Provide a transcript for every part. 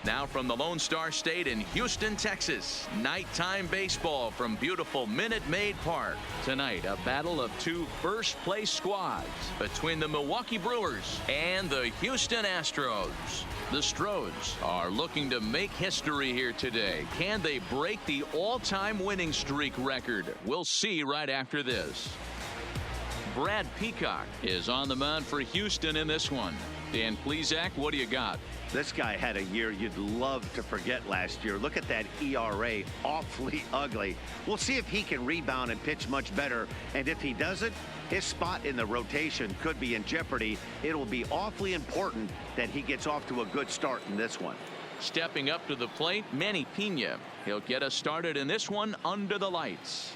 Now from the Lone Star State in Houston, Texas, nighttime baseball from beautiful Minute Maid Park. Tonight, a battle of two first-place squads between the Milwaukee Brewers and the Houston Astros. The Stros are looking to make history here today. Can they break the all-time winning streak record? We'll see right after this. Brad Peacock is on the mound for Houston in this one. Dan Plesac, what do you got? This guy had a year you'd love to forget last year. Look at that ERA, awfully ugly. We'll see if he can rebound and pitch much better. And if he doesn't, his spot in the rotation could be in jeopardy. It'll be awfully important that he gets off to a good start in this one. Stepping up to the plate, Manny Pena. He'll get us started in this one under the lights.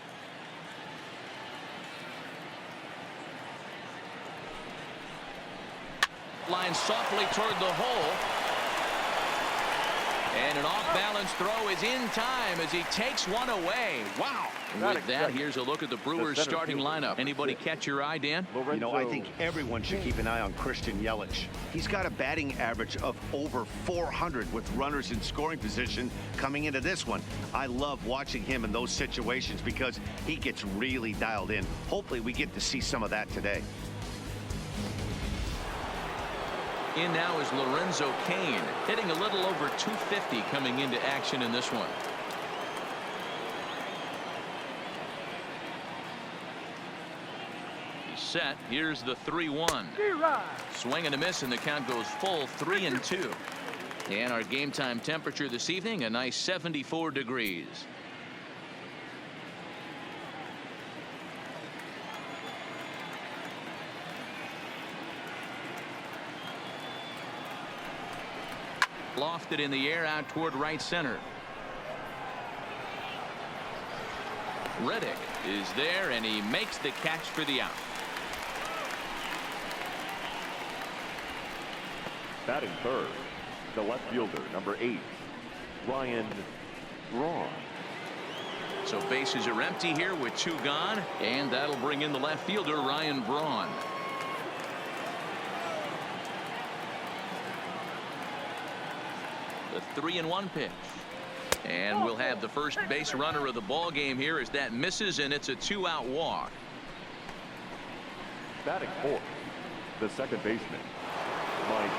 Line softly toward the hole. And an off-balance throw is in time as he takes one away. Wow. With that, here's a look at the Brewers starting lineup. Anybody catch your eye, Dan? You know, I think everyone should keep an eye on Christian Yelich. He's got a batting average of over 400 with runners in scoring position coming into this one. I love watching him in those situations because he gets really dialed in. Hopefully we get to see some of that today. In now is Lorenzo Cain, hitting a little over 250 coming into action in this one. He's set. Here's the 3-1. Swing and a miss, and the count goes full 3-2. And our game time temperature this evening, a nice 74 degrees. Lofted in the air out toward right center. Reddick is there, and he makes the catch for the out. Batting third, the left fielder, number 8, Ryan Braun. So bases are empty here with 2 gone, and that'll bring in the left fielder, Ryan Braun. The 3-1 pitch. And we'll have the first base runner of the ball game here as that misses, and it's a 2-out walk. Batting fourth, the second baseman, Mike.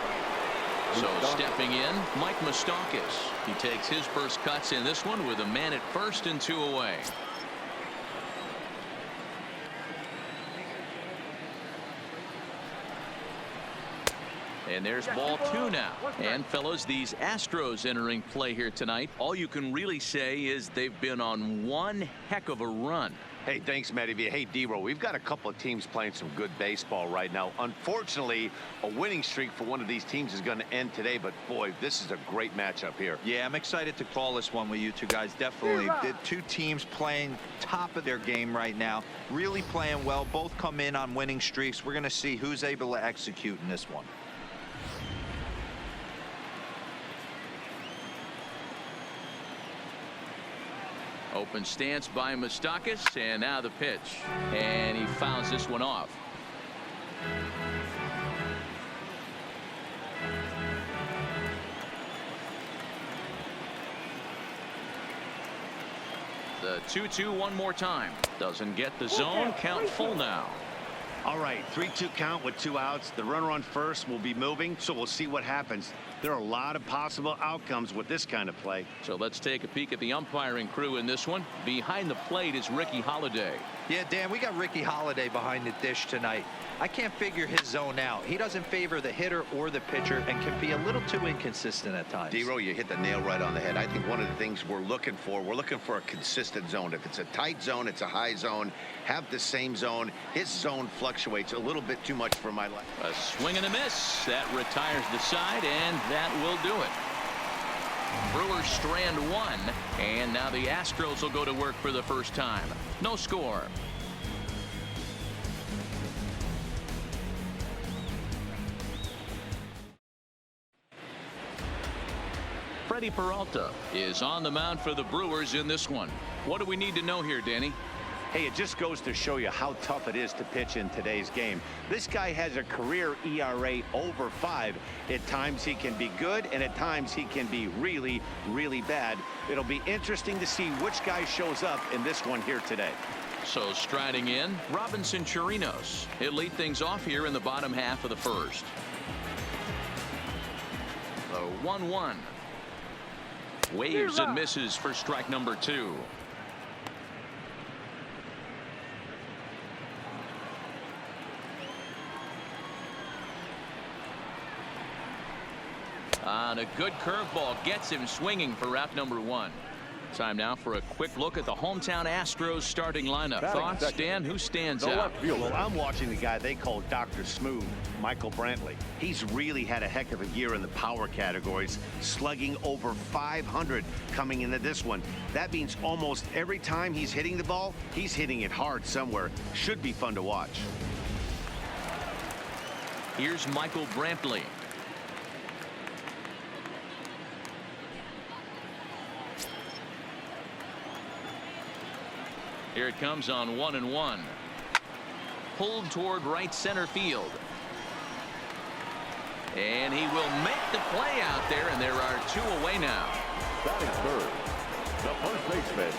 So stepping in, Mike Moustakas. He takes his first cuts in this one with a man at first and 2 away. And there's ball 2 now. And fellas, these Astros entering play here tonight. All you can really say is they've been on one heck of a run. Hey, thanks, Matty V. Hey, D-Row, we've got a couple of teams playing some good baseball right now. Unfortunately, a winning streak for one of these teams is going to end today, but boy, this is a great matchup here. Yeah, I'm excited to call this one with you two guys. Definitely. The two teams playing top of their game right now, really playing well. Both come in on winning streaks. We're going to see who's able to execute in this one. Open stance by Moustakas, and now the pitch, and he fouls this one off. The 2-2 one more time. Doesn't get the zone. Count full now. All right, 3-2 count with 2 outs. The runner on first will be moving, so we'll see what happens. There are a lot of possible outcomes with this kind of play. So let's take a peek at the umpiring crew in this one. Behind the plate is Ricky Holiday. Yeah, Dan, we got Ricky Holiday behind the dish tonight. I can't figure his zone out. He doesn't favor the hitter or the pitcher and can be a little too inconsistent at times. D-Row, you hit the nail right on the head. I think one of the things we're looking for a consistent zone. If it's a tight zone, it's a high zone. Have the same zone. His zone fluctuates a little bit too much for my life. A swing and a miss. That retires the side, and that will do it. Brewers strand 1, and now the Astros will go to work for the first time. No score. Freddie Peralta is on the mound for the Brewers in this one. What do we need to know here, Danny? Hey, it just goes to show you how tough it is to pitch in today's game. This guy has a career ERA over 5. At times he can be good, and at times he can be really, really bad. It'll be interesting to see which guy shows up in this one here today. So striding in, Robinson Chirinos. He'll lead things off here in the bottom half of the first. The 1-1. Waves and misses for strike number 2. On a good curveball gets him swinging for out number 1. Time now for a quick look at the hometown Astros starting lineup. Thoughts, Dan? Who stands out? Well, I'm watching the guy they call Dr. Smooth, Michael Brantley. He's really had a heck of a year in the power categories, slugging over 500 coming into this one. That means almost every time he's hitting the ball, he's hitting it hard somewhere. Should be fun to watch. Here's Michael Brantley. Here it comes on 1-1. Pulled toward right center field. And he will make the play out there, and there are 2 away now. Batting third, the first baseman,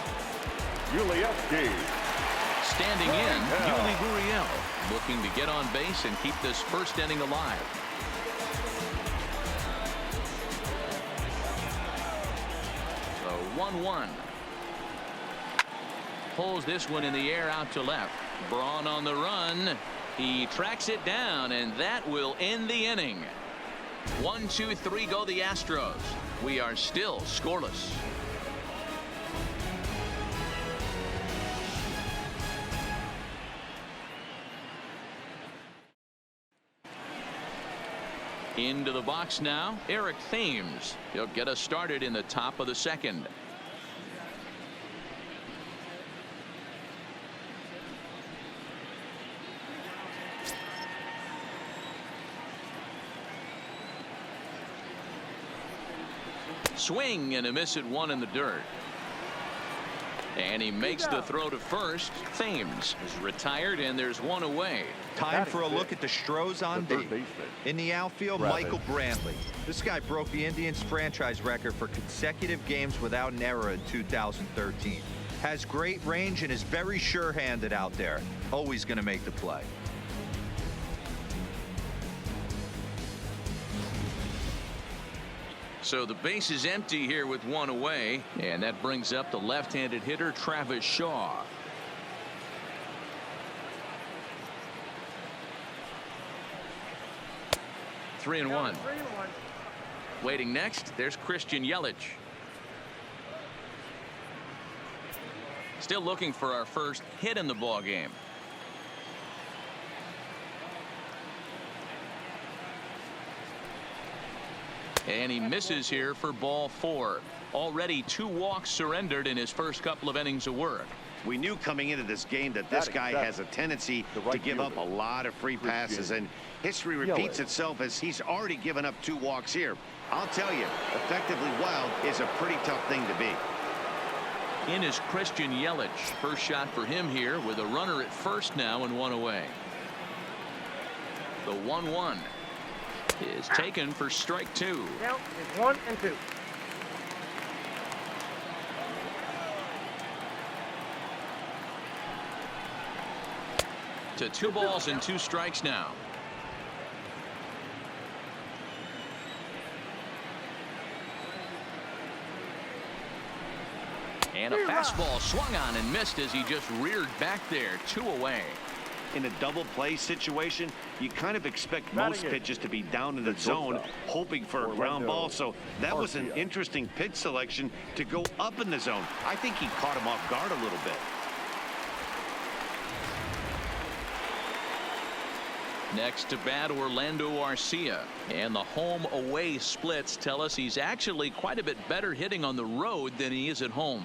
Yuli. Standing in, Yuli Gurriel, looking to get on base and keep this first inning alive. So 1-1. Pulls this one in the air out to left. Braun on the run. He tracks it down, and that will end the inning. 1, 2, 3 go the Astros. We are still scoreless. Into the box now, Eric Thames. He'll get us started in the top of the second. Swing and a miss at 1 in the dirt. And he makes the throw to first. Thames is retired, and there's 1 away. Time for a look at the Stros on D. In the outfield, Michael Brantley. This guy broke the Indians franchise record for consecutive games without an error in 2013. Has great range and is very sure-handed out there. Always going to make the play. So the base is empty here with 1 away, and that brings up the left-handed hitter Travis Shaw. Three and one. Waiting next, there's Christian Yelich. Still looking for our first hit in the ball game. And he misses here for ball 4. Already 2 walks surrendered in his first couple of innings of work. We knew coming into this game that this guy has a tendency to give up a lot of free passes, and history repeats itself as he's already given up 2 walks here. I'll tell you, effectively wild is a pretty tough thing to be. In is Christian Yelich. First shot for him here with a runner at first now and 1 away. The 1-1 is taken for strike 2. Count is 1 and 2. To 2 balls and 2 strikes now. And a fastball swung on and missed as he just reared back there. 2 away. In a double play situation, you kind of expect most pitches to be down in the zone, hoping for a ground ball. So that was an interesting pitch selection to go up in the zone. I think he caught him off guard a little bit. Next to bat, Orlando Arcia. And the home away splits tell us he's actually quite a bit better hitting on the road than he is at home.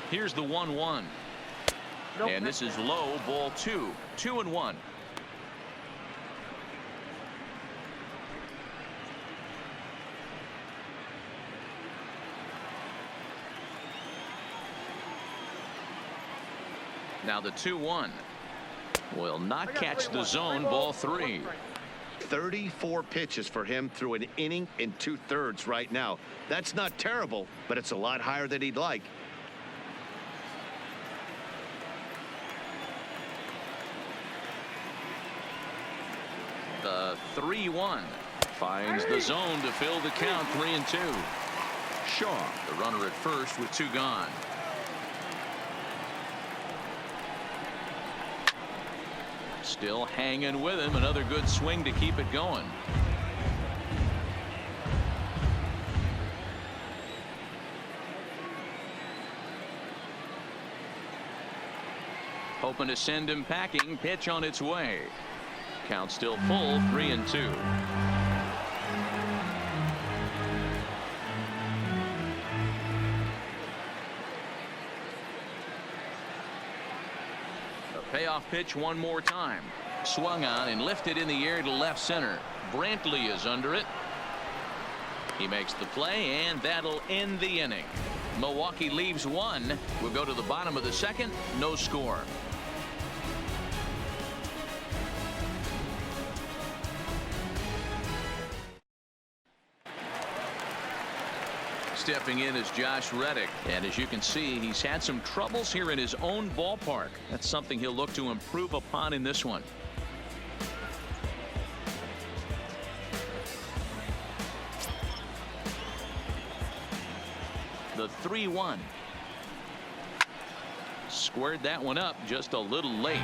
Here's the 1-1. And this is low, ball 2. 2-1. Now the 2-1 will not catch the zone. Ball 3. 34 pitches for him through an inning and 2/3 right now. That's not terrible, but it's a lot higher than he'd like. The 3-1 finds the zone to fill the count. 3-2. Shaw, the runner at first with 2 gone. Still hanging with him. Another good swing to keep it going. Hoping to send him packing. Pitch on its way. Count still full. 3-2. Payoff pitch one more time. Swung on and lifted in the air to left center. Brantley is under it. He makes the play, and that'll end the inning. Milwaukee leaves 1. We'll go to the bottom of the 2nd. No score. Stepping in is Josh Reddick, and as you can see, he's had some troubles here in his own ballpark. That's something he'll look to improve upon in this one. The 3-1. Squared that one up just a little late.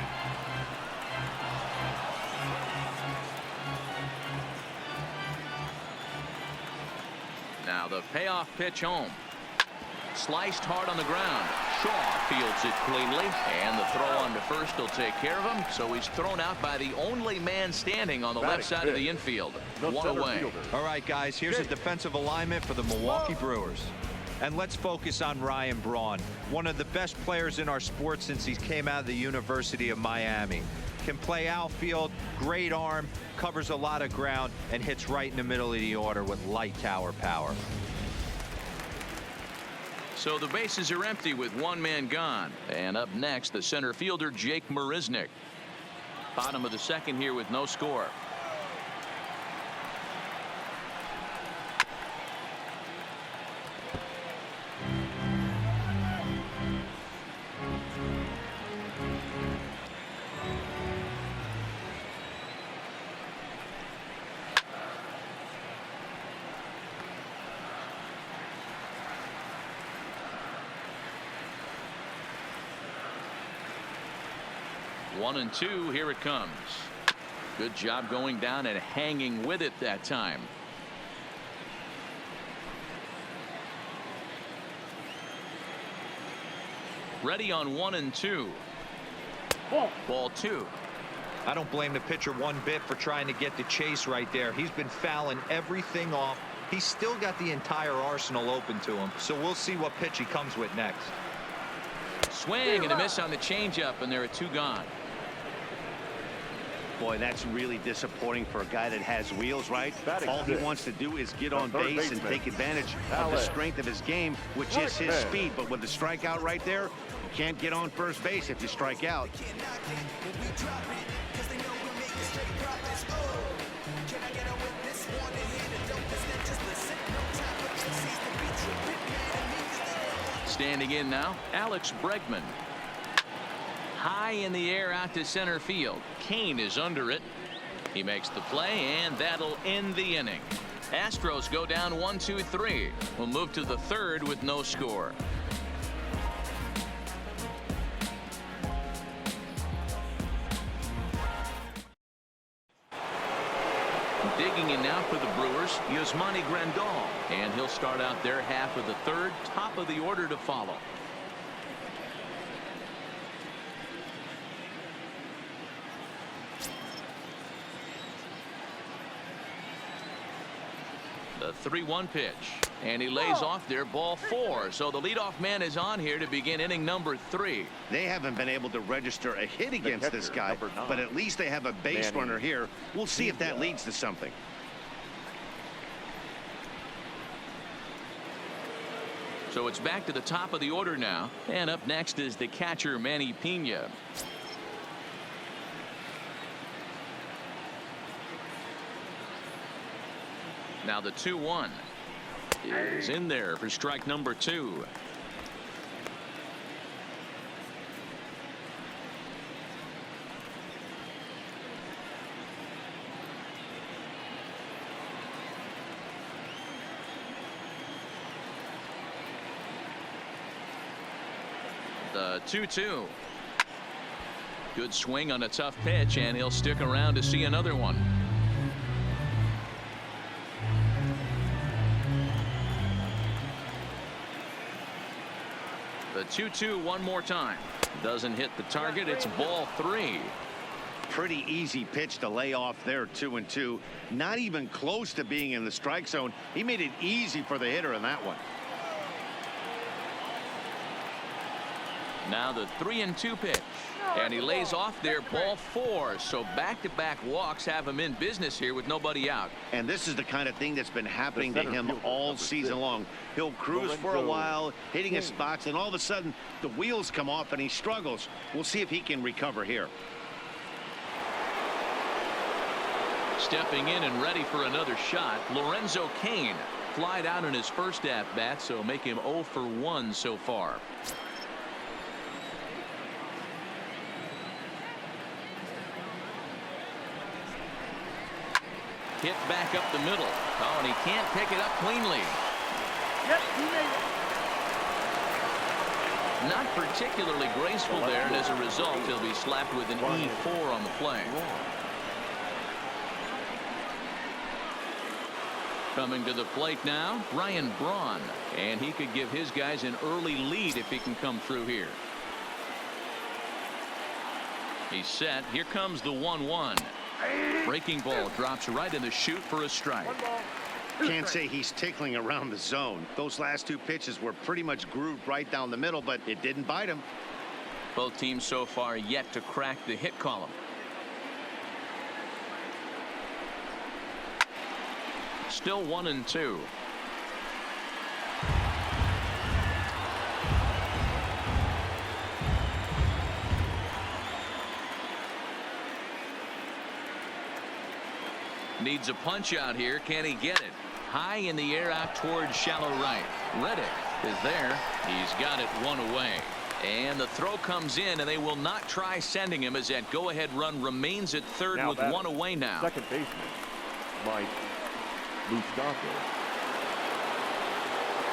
Now the payoff pitch home. Sliced hard on the ground. Shaw fields it cleanly, and the throw on to first will take care of him. So he's thrown out by the only man standing on the left side of the infield. 1 away. All right, guys, here's a defensive alignment for the Milwaukee Brewers. And let's focus on Ryan Braun, one of the best players in our sport since he came out of the University of Miami. Can play outfield, great arm, covers a lot of ground, and hits right in the middle of the order with light tower power. So the bases are empty with 1 man gone. And up next, the center fielder, Jake Marisnick. Bottom of the 2nd here with no score. One and 2. Here it comes. Good job going down and hanging with it that time. Ready on 1 and 2. Ball 2. I don't blame the pitcher one bit for trying to get the chase right there. He's been fouling everything off. He's still got the entire arsenal open to him. So we'll see what pitch he comes with next. Swing and a miss on the changeup, and there are 2 gone. Boy, that's really disappointing for a guy that has wheels, right? All he wants to do is get on base and take advantage of the strength of his game, which is his speed. But with the strikeout right there, you can't get on first base if you strike out. Standing in now, Alex Bregman. High in the air out to center field. Kane is under it. He makes the play, and that'll end the inning. Astros go down 1-2-3. We'll move to the 3rd with no score. Digging in now for the Brewers, Yasmani Grandal, and he'll start out their half of the 3rd. Top of the order to follow. The 3-1 pitch, and he lays off there. Ball 4. So the leadoff man is on here to begin inning number 3. They haven't been able to register a hit against this guy, but at least they have a base runner here. We'll see if that leads to something. So it's back to the top of the order now. And up next is the catcher, Manny Pena. Now the 2-1 is in there for strike number 2. The 2-2. Good swing on a tough pitch, and he'll stick around to see another one. The 2-2 one more time. Doesn't hit the target. It's ball 3. Pretty easy pitch to lay off there, 2-2. Not even close to being in the strike zone. He made it easy for the hitter in that one. Now the 3-2 pitch. And he lays off there, ball 4. So back-to-back walks have him in business here with nobody out. And this is the kind of thing that's been happening to him all season long. He'll cruise for a while, hitting his spots, and all of a sudden the wheels come off and he struggles. We'll see if he can recover here. Stepping in and ready for another shot, Lorenzo Cain. Flied out in his first at-bat, so make him 0 for 1 so far. Hit back up the middle. Oh, and he can't pick it up cleanly. Yep, he made it. Not particularly graceful there, and as a result, he'll be slapped with an E4 on the play. Coming to the plate now, Ryan Braun, and he could give his guys an early lead if he can come through here. He's set. Here comes the 1-1. Breaking ball drops right in the chute for a strike. Can't say he's tickling around the zone. Those last 2 pitches were pretty much grooved right down the middle, but it didn't bite him. Both teams so far yet to crack the hit column. Still 1-2. Needs a punch out here. Can he get it? High in the air out towards shallow right. Reddick is there. He's got it 1 away. And the throw comes in, and they will not try sending him as that go-ahead run remains at third with 1 away now. Second baseman, Mike Moustakas.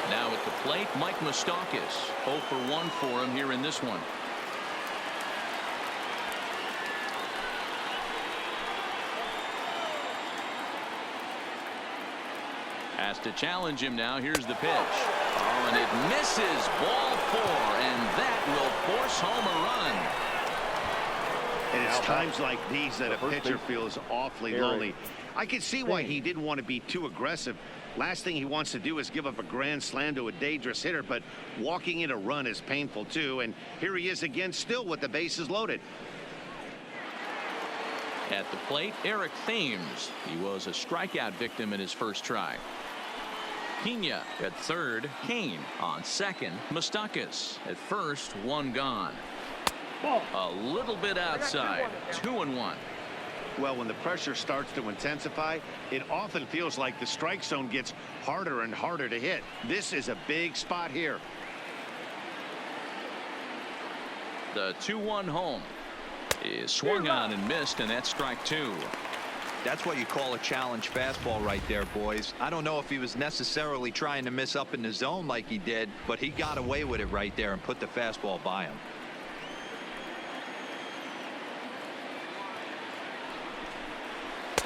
Now at the plate, Mike Moustakas. 0 for 1 for him here in this one. Has to challenge him now. Here's the pitch. Oh, and it misses. Ball 4, and that will force home a run. And it's times like these that a pitcher feels awfully lonely. I can see why he didn't want to be too aggressive. Last thing he wants to do is give up a grand slam to a dangerous hitter, but walking in a run is painful too. And here he is again, still with the bases loaded. At the plate, Eric Thames. He was a strikeout victim in his first try. Pena at third. Cain on second. Moustakas at first. 1 gone. A little bit outside. 2-1. Well, when the pressure starts to intensify, it often feels like the strike zone gets harder and harder to hit. This is a big spot here. The 2-1 home is swung on and missed, and that's strike 2. That's what you call a challenge fastball right there, boys. I don't know if he was necessarily trying to miss up in the zone like he did, but he got away with it right there and put the fastball by him.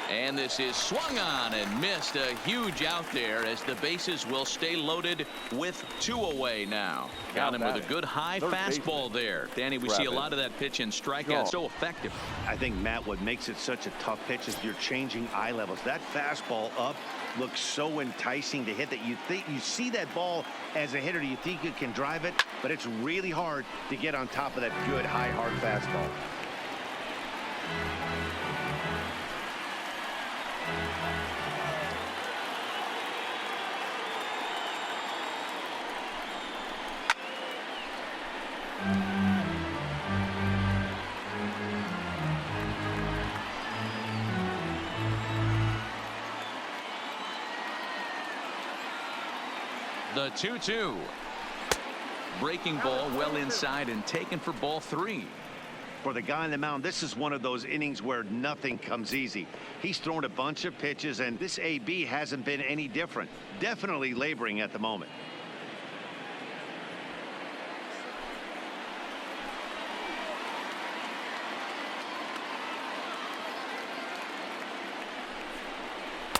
And this is swung on and missed. A huge out there as the bases will stay loaded with 2 away now. Got him with a good high fastball there. Danny, we see a lot of that pitch in strikeout. So effective. I think, Matt, what makes it such a tough pitch is you're changing eye levels. That fastball up looks so enticing to hit that you think you see that ball as a hitter. You think you can drive it, but it's really hard to get on top of that good high hard fastball. The 2-2. Breaking ball well inside and taken for ball 3. For the guy on the mound, this is one of those innings where nothing comes easy. He's thrown a bunch of pitches, and this AB hasn't been any different. Definitely laboring at the moment.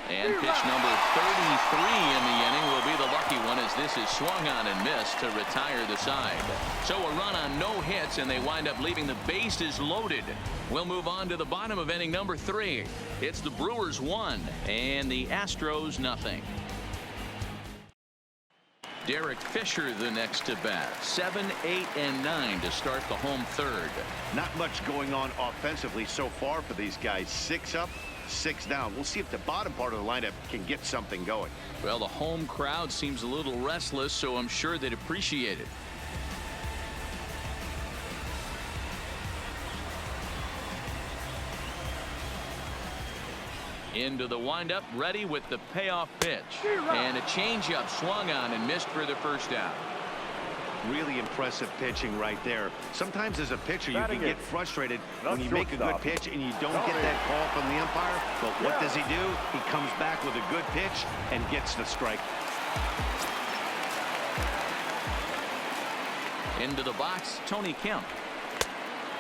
And pitch number 33 in the inning will be the lucky one, as this is swung on and missed to retire the side. So a run on no hits, and they wind up leaving the bases loaded. We'll move on to the bottom of inning number 3. It's the Brewers 1 and the Astros nothing. Derek Fisher the next to bat. 7, 8, and 9 to start the home third. Not much going on offensively so far for these guys. 6 up, 6 down. We'll see if the bottom part of the lineup can get something going. Well, the home crowd seems a little restless, so I'm sure they'd appreciate it. Into the windup, ready with the payoff pitch. And a changeup swung on and missed for the first out. Really impressive pitching right there. Sometimes as a pitcher you can get frustrated when you make a good pitch and you don't get that call from the umpire. But what does he do? He comes back with a good pitch and gets the strike. Into the box, Tony Kemp.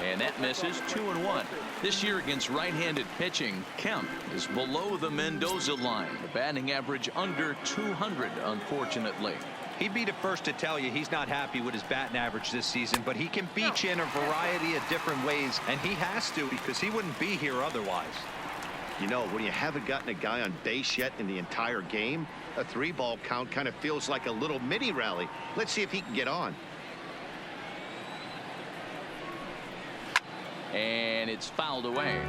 And that misses. 2-1. This year against right-handed pitching, Kemp is below the Mendoza line. The batting average under 200, unfortunately. He'd be the first to tell you he's not happy with his batting average this season, but he can beat you in a variety of different ways, and he has to, because he wouldn't be here otherwise. You know, when you haven't gotten a guy on base yet in the entire game, a 3-ball count kind of feels like a little mini rally. Let's see if he can get on. And it's fouled away.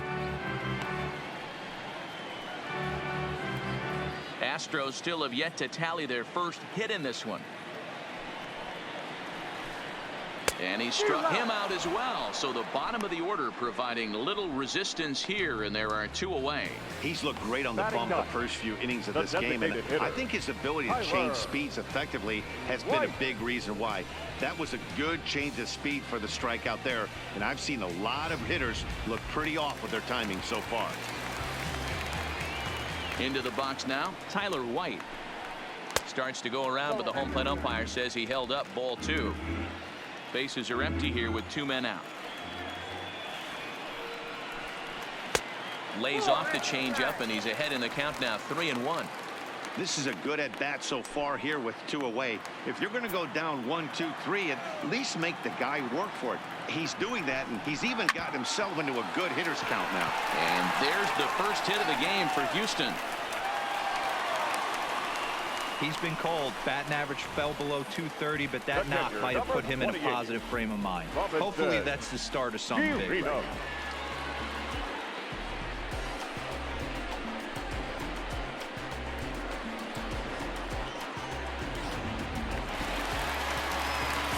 Astros still have yet to tally their first hit in this one. And he struck him out as well. So the bottom of the order providing little resistance here, and there are 2 away. He's looked great on the bump the first few innings of this game, and I think his ability to change speeds effectively has been a big reason why. That was a good change of speed for the strikeout there, and I've seen a lot of hitters look pretty off with their timing so far. Into the box now, Tyler White. Starts to go around, but the home plate umpire says he held up ball 2. Bases are empty here with 2 men out. Lays off the changeup, and he's ahead in the count now, 3-1. This is a good at bat so far here with 2 away. If you're going to go down 1, 2, 3, at least make the guy work for it. He's doing that, and he's even got himself into a good hitter's count now. And there's the first hit of the game for Houston. He's been called. Batting average fell below 230, but that knock might have put him in a positive frame of mind. Hopefully that's the start of something big.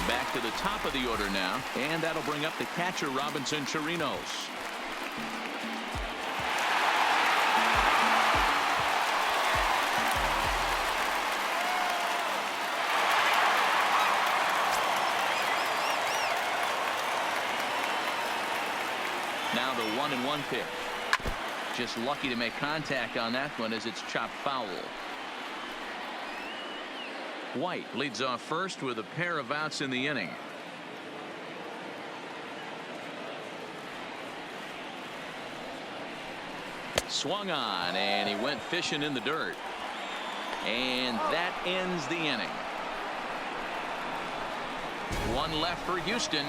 Back to the top of the order now, and that'll bring up the catcher, Robinson Chirinos. Now the 1-1 pitch. Just lucky to make contact on that one as it's chopped foul. White leads off first with a pair of outs in the inning. Swung on, and he went fishing in the dirt. And that ends the inning. 1 left for Houston.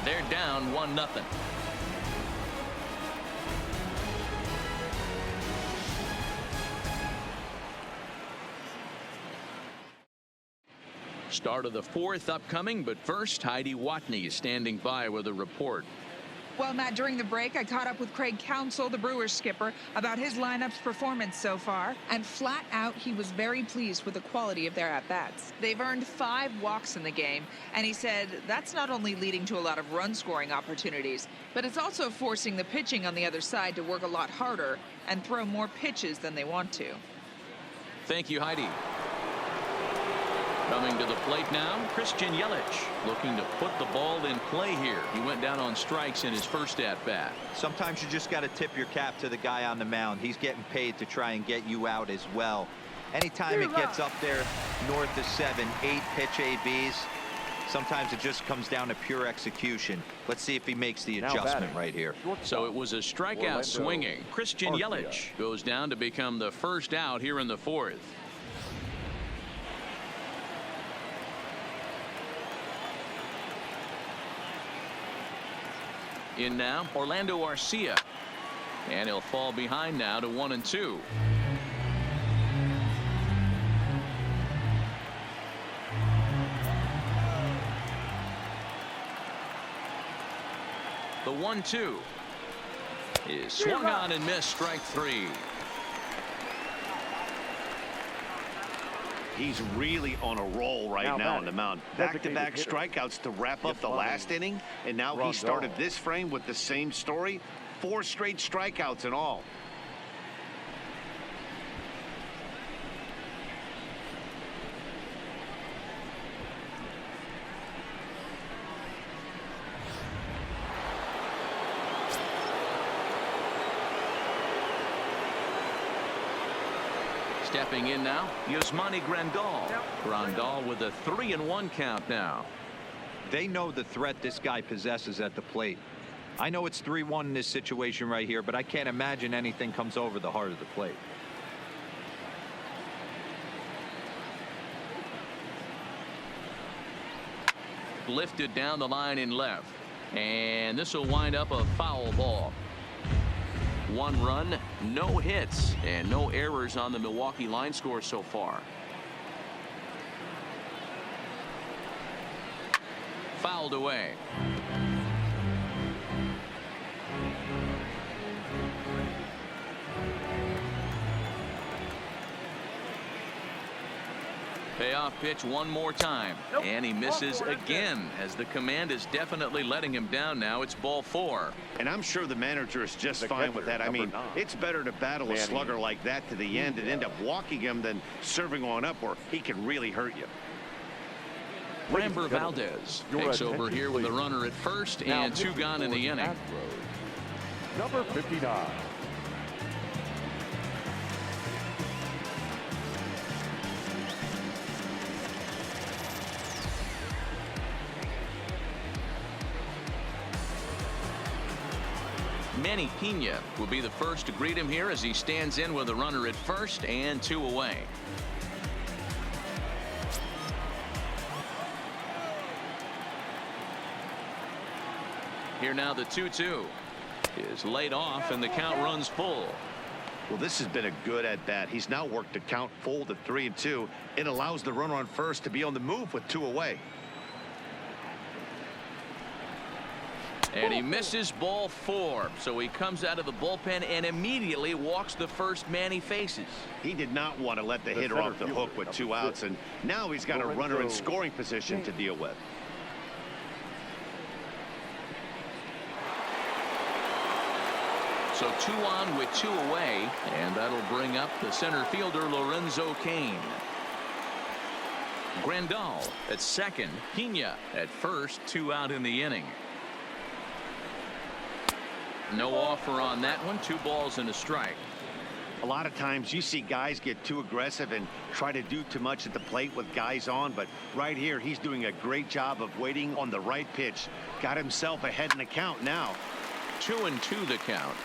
They're down 1-0. Start of the 4th upcoming, but first Heidi Watney is standing by with a report. Well, Matt, during the break, I caught up with Craig Counsell, the Brewers skipper, about his lineup's performance so far. And flat out, he was very pleased with the quality of their at-bats. They've earned 5 walks in the game, and he said that's not only leading to a lot of run-scoring opportunities, but it's also forcing the pitching on the other side to work a lot harder and throw more pitches than they want to. Thank you, Heidi. Coming to the plate now, Christian Yelich, looking to put the ball in play here. He went down on strikes in his first at-bat. Sometimes you just got to tip your cap to the guy on the mound. He's getting paid to try and get you out as well. Anytime it gets up there north of 7, 8 pitch ABs, sometimes it just comes down to pure execution. Let's see if he makes the adjustment right here. So it was a strikeout swinging. Christian Yelich goes down to become the first out here in the 4th. In now, Orlando Arcia. And he'll fall behind now to 1-2. The 1-2 is swung on and missed, strike 3. He's really on a roll right now on the mound. Back-to-back strikeouts to wrap up the last inning, and now he started this frame with the same story. 4 straight strikeouts in all. Stepping in now, Yasmani Grandal. Grandal with a 3-1 count now. They know the threat this guy possesses at the plate. I know it's 3-1 in this situation right here, but I can't imagine anything comes over the heart of the plate. Lifted down the line in left, and this will wind up a foul ball. 1 run, no hits, and no errors on the Milwaukee line score so far. Fouled away. Payoff pitch one more time, and he misses again, as the command is definitely letting him down now. It's ball 4. And I'm sure the manager is just fine with that. I mean, it's better to battle a slugger like that to the end and end up walking him than serving on up where he can really hurt you. Framber Valdez takes over here with a runner at first and 2 gone in the inning. Number 59. Manny Pena will be the first to greet him here as he stands in with a runner at first and 2 away. Here now the 2-2 is laid off and the count runs full. Well, this has been a good at bat. He's now worked the count full to 3-2. It allows the runner on first to be on the move with 2 away. And he misses ball 4, so he comes out of the bullpen and immediately walks the first man he faces. He did not want to let the hitter off the hook with 2 outs, and now he's got a runner in scoring position to deal with. So 2 on with 2 away, and that'll bring up the center fielder Lorenzo Cain. Grandal at second, Pena at first, 2 out in the inning. No offer on that one. 2 balls and a strike. A lot of times you see guys get too aggressive and try to do too much at the plate with guys on, but right here he's doing a great job of waiting on the right pitch. Got himself ahead in the count now. 2-2 the count.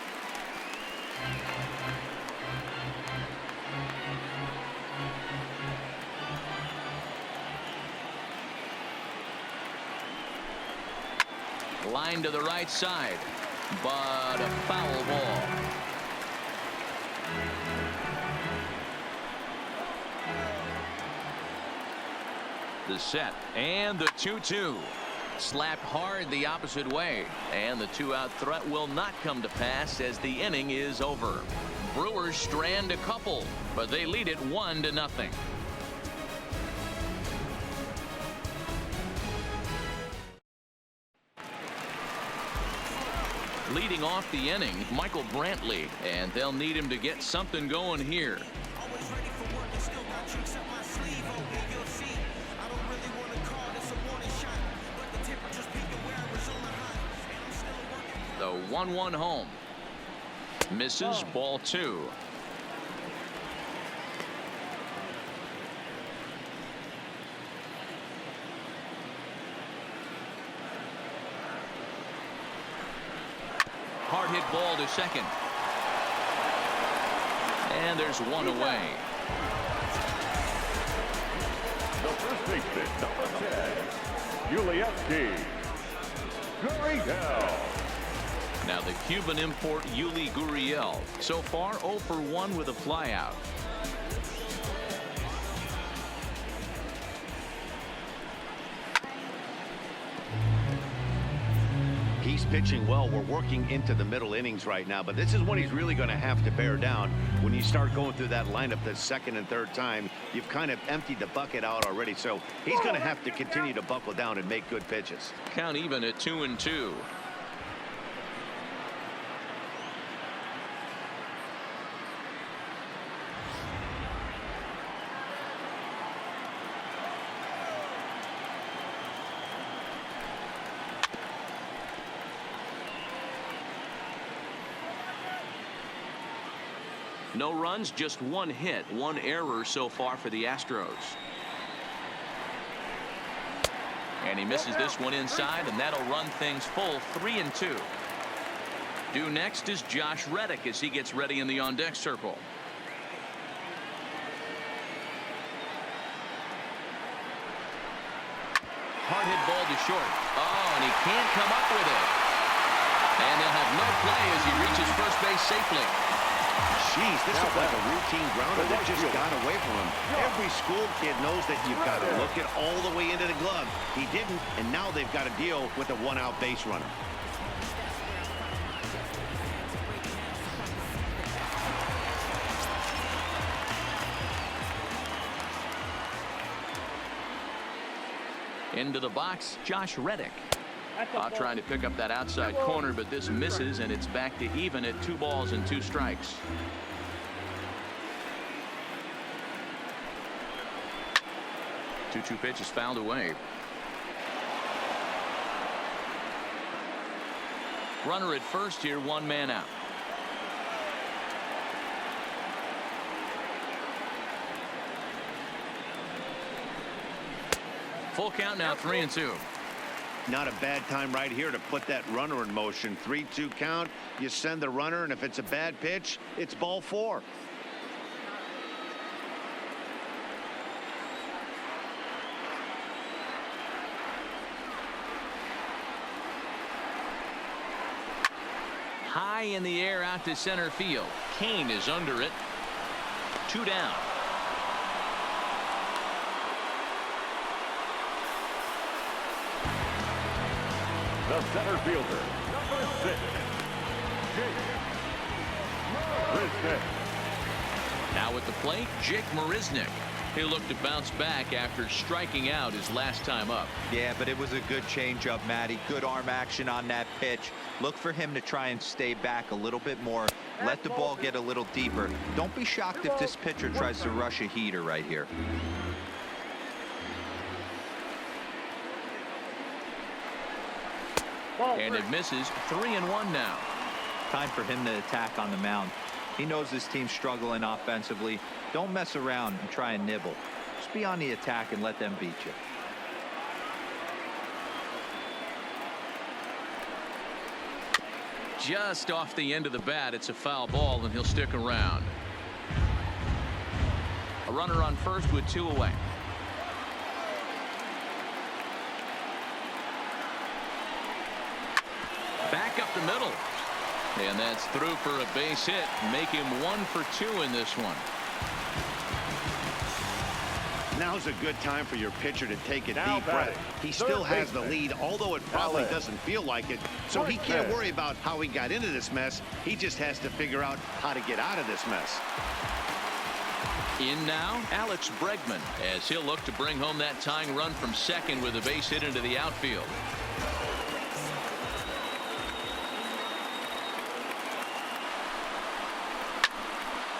Line to the right side, but a foul ball. The set and the 2-2. Slapped hard the opposite way, and the two-out threat will not come to pass as the inning is over. Brewers strand a couple, but they lead it 1-0. Leading off the inning, Michael Brantley, and they'll need him to get something going here. The 1-1 home. Misses, ball 2. Hard hit ball to second. And there's one away. The first baseman, number 10, Yuli Gurriel. Now the Cuban import Yuli Gurriel, so far 0 for 1 with a flyout. He's pitching well. We're working into the middle innings right now, but this is when he's really going to have to bear down. When you start going through that lineup the second and third time, you've kind of emptied the bucket out already, so he's going to have to continue to buckle down and make good pitches. Count even at 2-2. No runs, just 1 hit, 1 error so far for the Astros. And he misses this one inside, and that'll run things full 3-2. Due next is Josh Reddick as he gets ready in the on-deck circle. Hard hit ball to short. Oh, and he can't come up with it. And he'll have no play as he reaches first base safely. Jeez, this is like a routine grounder that just got away from him. Every school kid knows that you've got to look it all the way into the glove. He didn't, and now they've got to deal with a 1-out base runner. Into the box, Josh Reddick. Trying to pick up that outside corner, but this misses, and it's back to even at 2 balls and 2 strikes. Two pitch is fouled away. Runner at first here, 1 man out. Full count now, 3-2. Not a bad time right here to put that runner in motion. 3-2 count. You send the runner, and if it's a bad pitch, it's ball 4. High in the air out to center field. Kane is under it. 2 down. The center fielder, number 6, Jake Marisnick. Now at the plate, Jake Marisnick. He'll look to bounce back after striking out his last time up. Yeah, but it was a good changeup, Matty. Good arm action on that pitch. Look for him to try and stay back a little bit more. Let the ball get a little deeper. Don't be shocked if this pitcher tries to rush a heater right here. And it misses. 3-1 now. Time for him to attack on the mound. He knows his team's struggling offensively. Don't mess around and try and nibble. Just be on the attack and let them beat you. Just off the end of the bat, it's a foul ball, and he'll stick around. A runner on first with 2 away. Back up the middle. And that's through for a base hit. Make him 1 for 2 in this one. Now's a good time for your pitcher to take a Now deep breath. batting, He third still has the baseman, lead, although it probably Alex. doesn't feel like it. So he First can't pitch. worry about how he got into this mess. He just has to figure out how to get out of this mess. In now, Alex Bregman, as he'll look to bring home that tying run from second with a base hit into the outfield.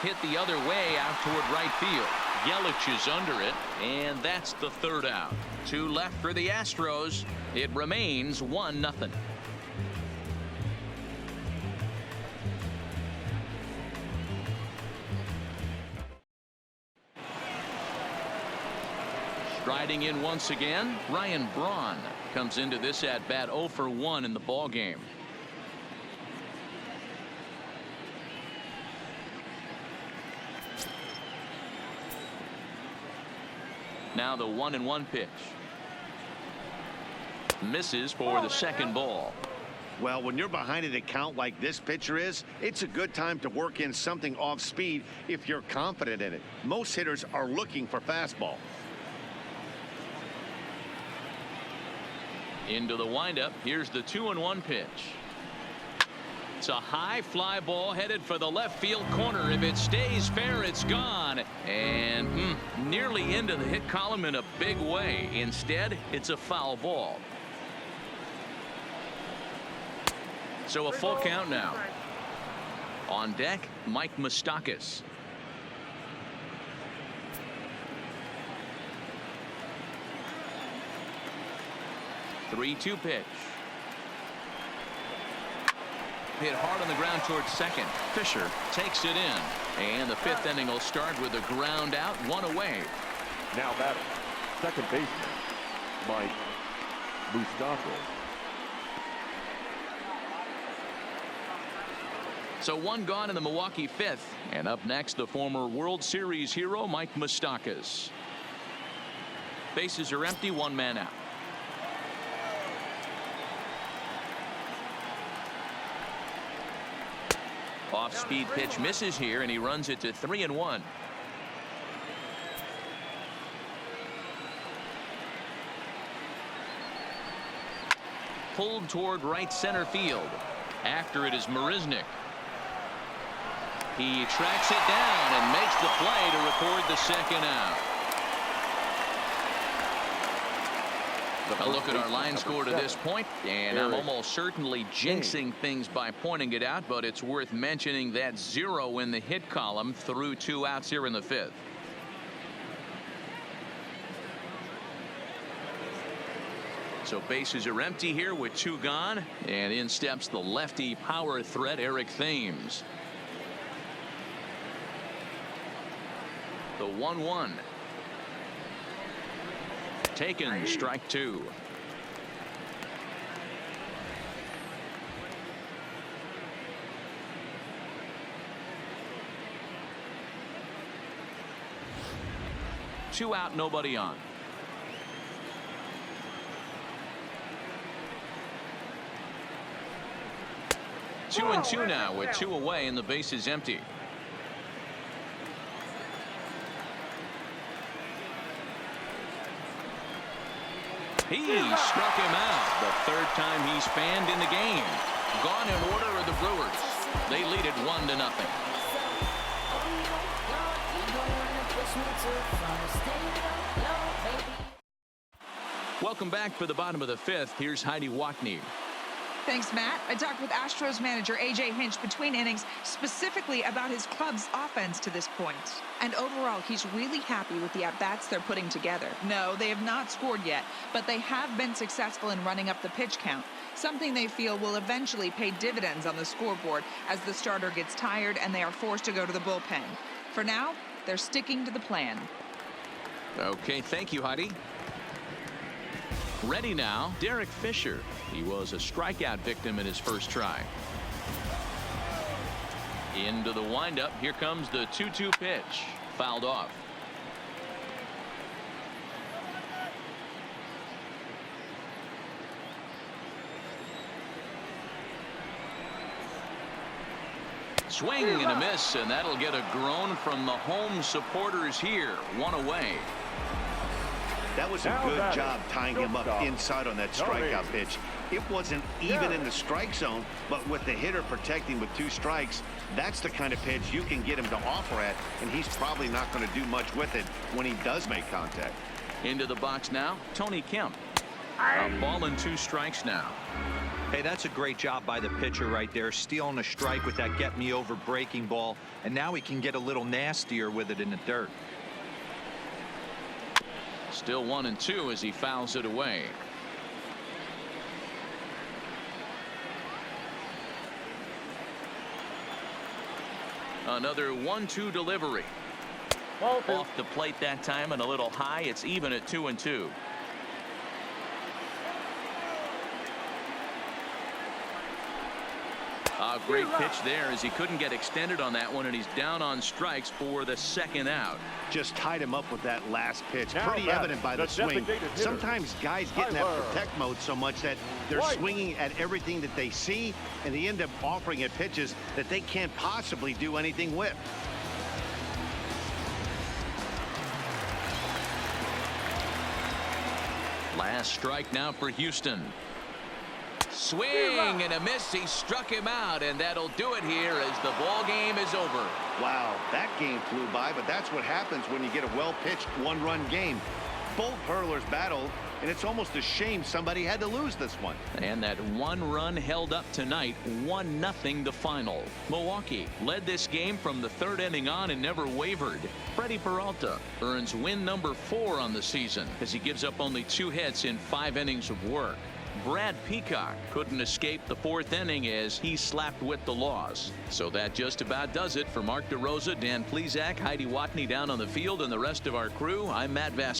Hit the other way out toward right field. Yelich is under it, and that's the third out. 2 left for the Astros. It remains 1-0. Striding in once again, Ryan Braun comes into this at bat 0 for 1 in the ball game. Now the 1-1 pitch. Misses for the second ball. Well, when you're behind an account like this pitcher is, it's a good time to work in something off speed if you're confident in it. Most hitters are looking for fastball. Into the windup. Here's the 2-1 pitch. It's a high fly ball headed for the left field corner. If it stays fair, it's gone. And nearly into the hit column in a big way. Instead, it's a foul ball. So a full count now. On deck, Mike Moustakas. The 3-2 pitch. Hit hard on the ground towards second. Fisher takes it in. And the 5th inning will start with a ground out, 1 away. Now batting, second baseman, Mike Moustakas. So 1 gone in the Milwaukee 5th. And up next, the former World Series hero, Mike Moustakas. Bases are empty, 1 man out. Off-speed pitch misses here, and he runs it to 3-1. Pulled toward right center field. After it is Marisnick. He tracks it down and makes the play to record the second out. A look at our line score to this point, and I'm almost certainly jinxing things by pointing it out, but it's worth mentioning that 0 in the hit column through 2 outs here in the 5th. So bases are empty here with 2 gone, and in steps the lefty power threat Eric Thames. The 1-1. Taken, strike 2. Two out, nobody on. Two and two now with 2 away and the base is empty. He struck him out. The 3rd time he's fanned in the game. Gone in order are the Brewers. They lead it 1-0. Welcome back for the bottom of the 5th. Here's Heidi Watney. Thanks, Matt. I talked with Astros manager A.J. Hinch between innings specifically about his club's offense to this point. And overall, he's really happy with the at-bats they're putting together. No, they have not scored yet, but they have been successful in running up the pitch count, something they feel will eventually pay dividends on the scoreboard as the starter gets tired and they are forced to go to the bullpen. For now, they're sticking to the plan. Okay, thank you, Heidi. Ready now, Derek Fisher. He was a strikeout victim in his first try. Into the windup. Here comes the 2-2 pitch. Fouled off. Swing and a miss, and that'll get a groan from the home supporters here. 1 away. That was a Now good batting, job tying him up shortstop, inside on that Tony. strikeout pitch. It wasn't even in the strike zone, but with the hitter protecting with 2 strikes, that's the kind of pitch you can get him to offer at, and he's probably not going to do much with it when he does make contact. Into the box now, Tony Kemp. A ball and 2 strikes now. Hey, that's a great job by the pitcher right there, stealing a strike with that get me over breaking ball, and now he can get a little nastier with it in the dirt. Still 1-2 as he fouls it away. Another 1-2 delivery. Off the plate that time and a little high. It's even at 2-2. A great pitch there as he couldn't get extended on that one, and he's down on strikes for the 2nd out. Just tied him up with that last pitch. Now Pretty batting, evident by the the swing. designated hitter, Sometimes guys get in that Tyler protect mode so much that they're White. swinging at everything that they see, and they end up offering at pitches that they can't possibly do anything with. Last strike now for Houston. Swing and a miss. He struck him out, and that'll do it here as the ball game is over. Wow, that game flew by, but that's what happens when you get a well-pitched 1-run game. Both hurlers battled, and it's almost a shame somebody had to lose this one. And that 1 run held up tonight, 1-0 the final. Milwaukee led this game from the 3rd inning on and never wavered. Freddie Peralta earns win number 4 on the season as he gives up only 2 hits in 5 innings of work. Brad Peacock couldn't escape the 4th inning as he slapped with the loss. So that just about does it for Mark DeRosa, Dan Plesac, Heidi Watney down on the field, and the rest of our crew. I'm Matt Vass.